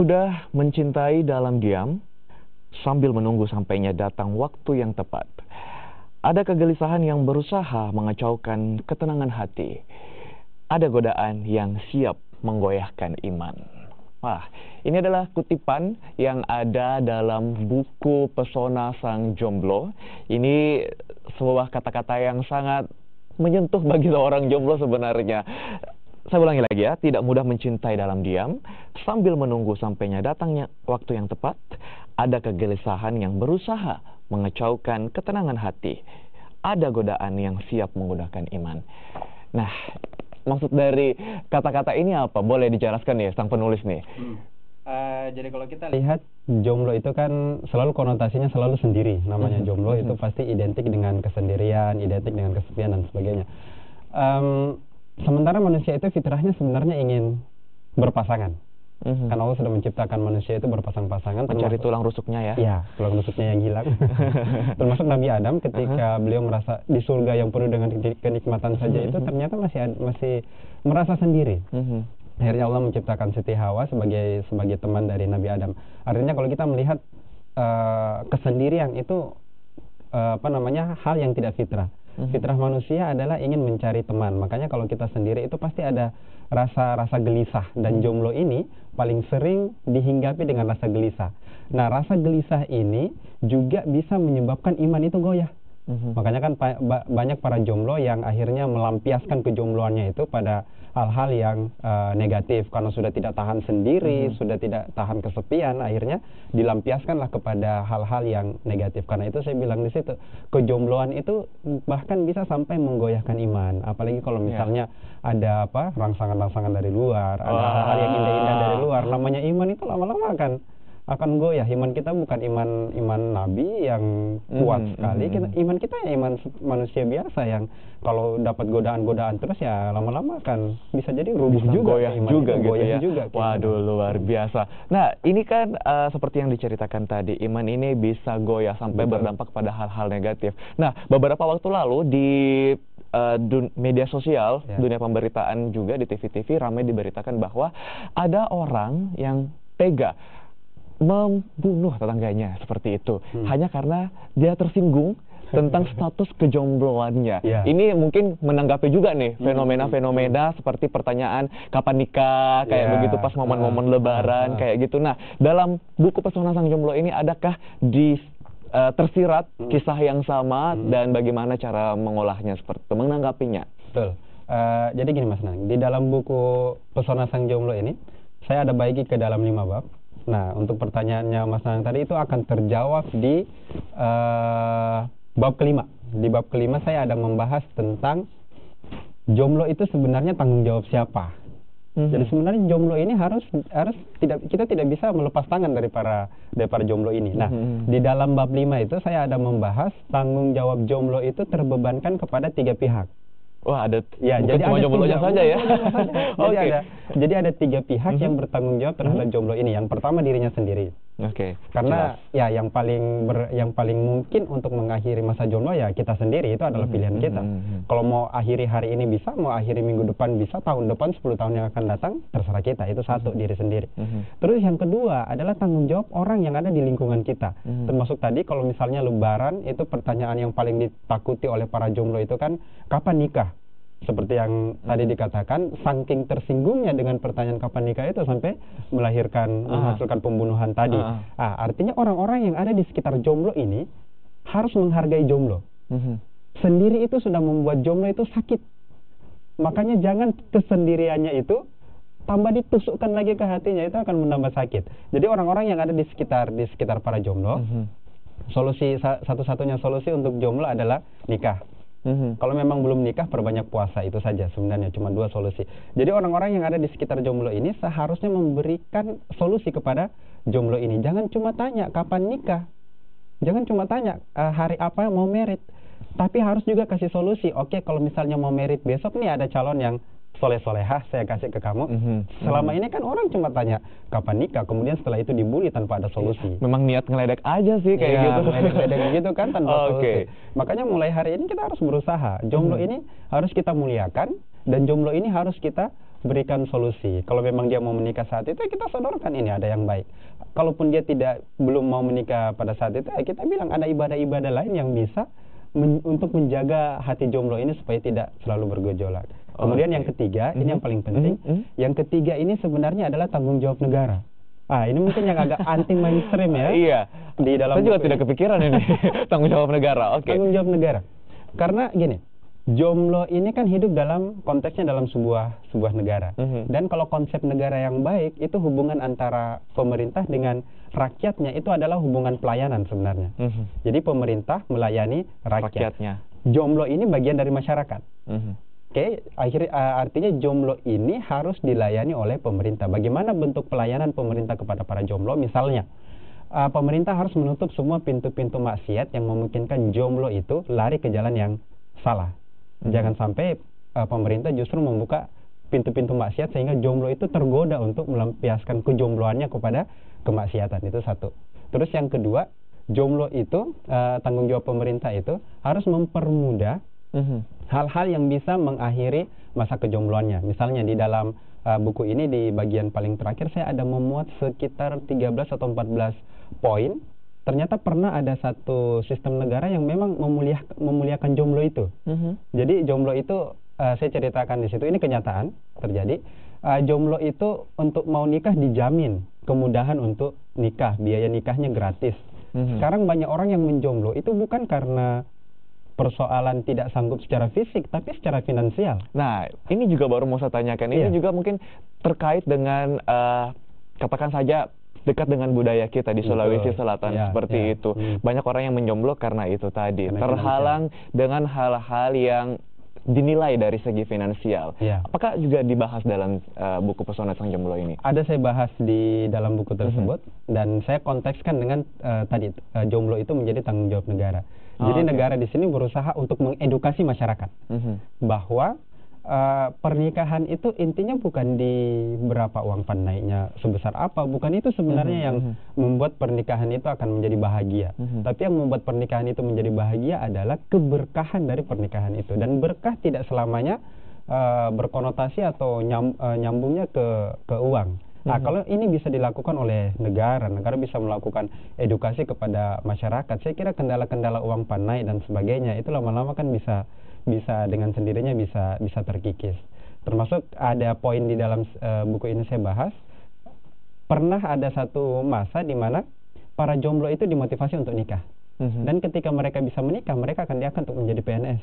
Sudah mencintai dalam diam, sambil menunggu sampainya datang waktu yang tepat. Ada kegelisahan yang berusaha mengacaukan ketenangan hati. Ada godaan yang siap menggoyahkan iman. Wah, ini adalah kutipan yang ada dalam buku Pesona Sang Jomblo. Ini sebuah kata-kata yang sangat menyentuh bagi seorang jomblo sebenarnya. Saya ulangi lagi ya, tidak mudah mencintai dalam diam, sambil menunggu sampainya datangnya waktu yang tepat. Ada kegelisahan yang berusaha mengacaukan ketenangan hati. Ada godaan yang siap menggunakan iman. Nah, maksud dari kata-kata ini apa? Boleh dijelaskan ya, sang penulis nih. Jadi kalau kita lihat, jomblo itu kan selalu konotasinya selalu sendiri. Namanya jomblo itu pasti identik dengan kesendirian, identik dengan kesepian dan sebagainya. Sementara manusia itu fitrahnya sebenarnya ingin berpasangan. Karena Allah sudah menciptakan manusia itu berpasang-pasangan. Mencari tulang rusuknya ya? Iya, tulang rusuknya yang hilang. Termasuk Nabi Adam ketika beliau merasa di surga yang penuh dengan kenikmatan saja itu ternyata masih merasa sendiri. Akhirnya Allah menciptakan Siti Hawa sebagai teman dari Nabi Adam. Artinya kalau kita melihat kesendirian itu hal yang tidak fitrah. Fitrah manusia adalah ingin mencari teman. Makanya kalau kita sendiri itu pasti ada rasa gelisah. Dan jomblo ini paling sering dihinggapi dengan rasa gelisah. Nah, rasa gelisah ini juga bisa menyebabkan iman itu goyah. Makanya kan banyak para jomblo yang akhirnya melampiaskan kejombloannya itu pada hal-hal yang negatif. Karena sudah tidak tahan sendiri, sudah tidak tahan kesepian, akhirnya dilampiaskanlah kepada hal-hal yang negatif. Karena itu saya bilang di situ, kejombloan itu bahkan bisa sampai menggoyahkan iman. Apalagi kalau misalnya ada rangsangan-rangsangan dari luar, ada hal-hal yang indah-indah dari luar. Namanya iman itu lama-lama akan goyah. Iman kita bukan iman Nabi yang kuat sekali. Iman kita ya iman manusia biasa yang kalau dapat godaan-godaan terus ya lama-lama akan bisa jadi rubuh juga. Goyah juga gitu ya. Juga, waduh, luar biasa. Nah, ini kan seperti yang diceritakan tadi, iman ini bisa goyah sampai berdampak pada hal-hal negatif. Nah, beberapa waktu lalu di media sosial, dunia pemberitaan juga di TV-TV ramai diberitakan bahwa ada orang yang tega membunuh tetangganya seperti itu hanya karena dia tersinggung tentang status kejombloannya. Ini mungkin menanggapi juga nih fenomena-fenomena seperti pertanyaan kapan nikah kayak begitu pas momen-momen lebaran kayak gitu. Nah, dalam buku Pesona Sang Jomblo ini adakah tersirat kisah yang sama dan bagaimana cara mengolahnya seperti itu, menanggapinya? Betul. Jadi gini Mas Nang, di dalam buku Pesona Sang Jomblo ini saya ada bagi ke dalam 5 bab. Nah, untuk pertanyaannya Mas Nang tadi itu akan terjawab di bab kelima. Di bab kelima saya ada membahas tentang jomblo itu sebenarnya tanggung jawab siapa. Jadi sebenarnya jomblo ini kita tidak bisa melepas tangan dari para jomblo ini. Nah, di dalam bab 5 itu saya ada membahas tanggung jawab jomblo itu terbebankan kepada 3 pihak. Wah, ada jadi cuma jomblonya saja ya. Jadi ada 3 pihak yang bertanggung jawab terhadap jomblo ini. Yang pertama dirinya sendiri. Karena ya yang paling mungkin untuk mengakhiri masa jomblo ya kita sendiri, itu adalah pilihan kita. Kalau mau akhiri hari ini bisa, mau akhiri minggu depan bisa, tahun depan 10 tahun yang akan datang terserah kita. Itu satu, diri sendiri. Terus yang kedua adalah tanggung jawab orang yang ada di lingkungan kita. Termasuk tadi kalau misalnya lebaran itu pertanyaan yang paling ditakuti oleh para jomblo itu kan kapan nikah? Seperti yang tadi dikatakan, saking tersinggungnya dengan pertanyaan kapan nikah itu sampai menghasilkan pembunuhan tadi. Artinya orang-orang yang ada di sekitar jomblo ini harus menghargai jomblo. Sendiri itu sudah membuat jomblo itu sakit. Makanya jangan kesendiriannya itu tambah ditusukkan lagi ke hatinya, itu akan menambah sakit. Jadi orang-orang yang ada di sekitar para jomblo, satu-satunya solusi untuk jomblo adalah nikah. Kalau memang belum nikah, perbanyak puasa, itu saja sebenarnya, cuma 2 solusi. Jadi orang-orang yang ada di sekitar jomblo ini seharusnya memberikan solusi kepada jomblo ini. Jangan cuma tanya kapan nikah, jangan cuma tanya hari apa mau merit, tapi harus juga kasih solusi. Oke, kalau misalnya mau merit besok nih ada calon yang soleh-solehah saya kasih ke kamu. Selama ini kan orang cuma tanya kapan nikah, kemudian setelah itu dibully tanpa ada solusi. Memang niat ngeledek aja sih kayak gitu. Ngeledek gitu kan tanpa solusi. Makanya mulai hari ini kita harus berusaha. Jomblo ini harus kita muliakan, dan jomblo ini harus kita berikan solusi. Kalau memang dia mau menikah saat itu, kita sodorkan ini ada yang baik. Kalaupun dia belum mau menikah pada saat itu, kita bilang ada ibadah-ibadah lain yang bisa untuk menjaga hati jomblo ini supaya tidak selalu bergejolak. Kemudian yang ketiga, ini yang paling penting. Yang ketiga ini sebenarnya adalah tanggung jawab negara. Ini mungkin yang agak anti mainstream ya. Iya. Di dalam saya juga tidak kepikiran ini tanggung jawab negara. Oke. Tanggung jawab negara. Karena gini, jomblo ini kan hidup dalam konteksnya dalam sebuah negara. Dan kalau konsep negara yang baik itu hubungan antara pemerintah dengan rakyatnya itu adalah hubungan pelayanan sebenarnya. Jadi pemerintah melayani rakyatnya. Jomblo ini bagian dari masyarakat. Artinya jomblo ini harus dilayani oleh pemerintah. Bagaimana bentuk pelayanan pemerintah kepada para jomblo? Misalnya, pemerintah harus menutup semua pintu-pintu maksiat yang memungkinkan jomblo itu lari ke jalan yang salah. Jangan sampai pemerintah justru membuka pintu-pintu maksiat sehingga jomblo itu tergoda untuk melampiaskan kejombloannya kepada kemaksiatan. Itu satu. Terus yang kedua, jomblo itu tanggung jawab pemerintah itu harus mempermudah hal-hal yang bisa mengakhiri masa kejombloannya. Misalnya di dalam buku ini di bagian paling terakhir saya ada memuat sekitar 13 atau 14 poin. Ternyata pernah ada satu sistem negara yang memang memuliakan jomblo itu. Jadi jomblo itu saya ceritakan di situ, ini kenyataan terjadi. Jomblo itu untuk mau nikah dijamin kemudahan untuk nikah, biaya nikahnya gratis. Sekarang banyak orang yang menjomblo itu bukan karena persoalan tidak sanggup secara fisik, tapi secara finansial. Nah, ini juga baru mau saya tanyakan. Ini juga mungkin terkait dengan katakan saja dekat dengan budaya kita di Sulawesi Selatan seperti itu. Banyak orang yang menjomblo karena itu tadi, terhalang dengan hal-hal yang dinilai dari segi finansial. Apakah juga dibahas dalam buku Pesona Sang Jomblo ini? Ada, saya bahas di dalam buku tersebut dan saya kontekskan dengan tadi jomblo itu menjadi tanggung jawab negara. Jadi negara di sini berusaha untuk mengedukasi masyarakat bahwa pernikahan itu intinya bukan di berapa uang panainya sebesar apa, bukan itu sebenarnya yang membuat pernikahan itu akan menjadi bahagia. Tapi yang membuat pernikahan itu menjadi bahagia adalah keberkahan dari pernikahan itu, dan berkah tidak selamanya berkonotasi atau nyambungnya ke uang. Nah, kalau ini bisa dilakukan oleh negara bisa melakukan edukasi kepada masyarakat. Saya kira kendala-kendala uang panai dan sebagainya itu lama-lama kan bisa dengan sendirinya bisa terkikis. Termasuk ada poin di dalam buku ini saya bahas. Pernah ada satu masa di mana para jomblo itu dimotivasi untuk nikah. Dan ketika mereka bisa menikah, mereka akan diangkat untuk menjadi PNS.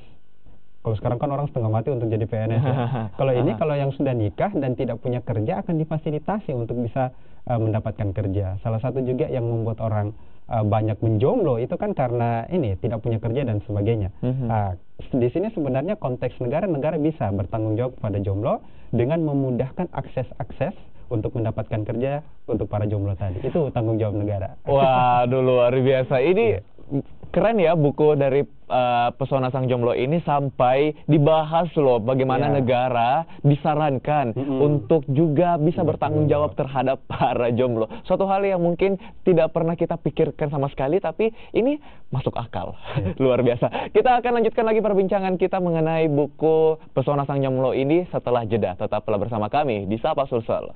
Kalau sekarang kan orang setengah mati untuk jadi PNS ya. Kalau ini, kalau yang sudah nikah dan tidak punya kerja akan difasilitasi untuk bisa mendapatkan kerja. Salah satu juga yang membuat orang banyak menjomblo itu kan karena ini tidak punya kerja dan sebagainya. Di sini sebenarnya konteks negara bisa bertanggung jawab kepada jomblo dengan memudahkan akses untuk mendapatkan kerja untuk para jomblo tadi. Itu tanggung jawab negara. Waduh, luar biasa. Ini keren ya buku dari Pesona Sang Jomblo ini sampai dibahas loh bagaimana negara disarankan untuk juga bisa bertanggung jawab terhadap para jomblo. Suatu hal yang mungkin tidak pernah kita pikirkan sama sekali, tapi ini masuk akal. Luar biasa. Kita akan lanjutkan lagi perbincangan kita mengenai buku Pesona Sang Jomblo ini setelah jeda. Tetaplah bersama kami di Sapa Sulsel.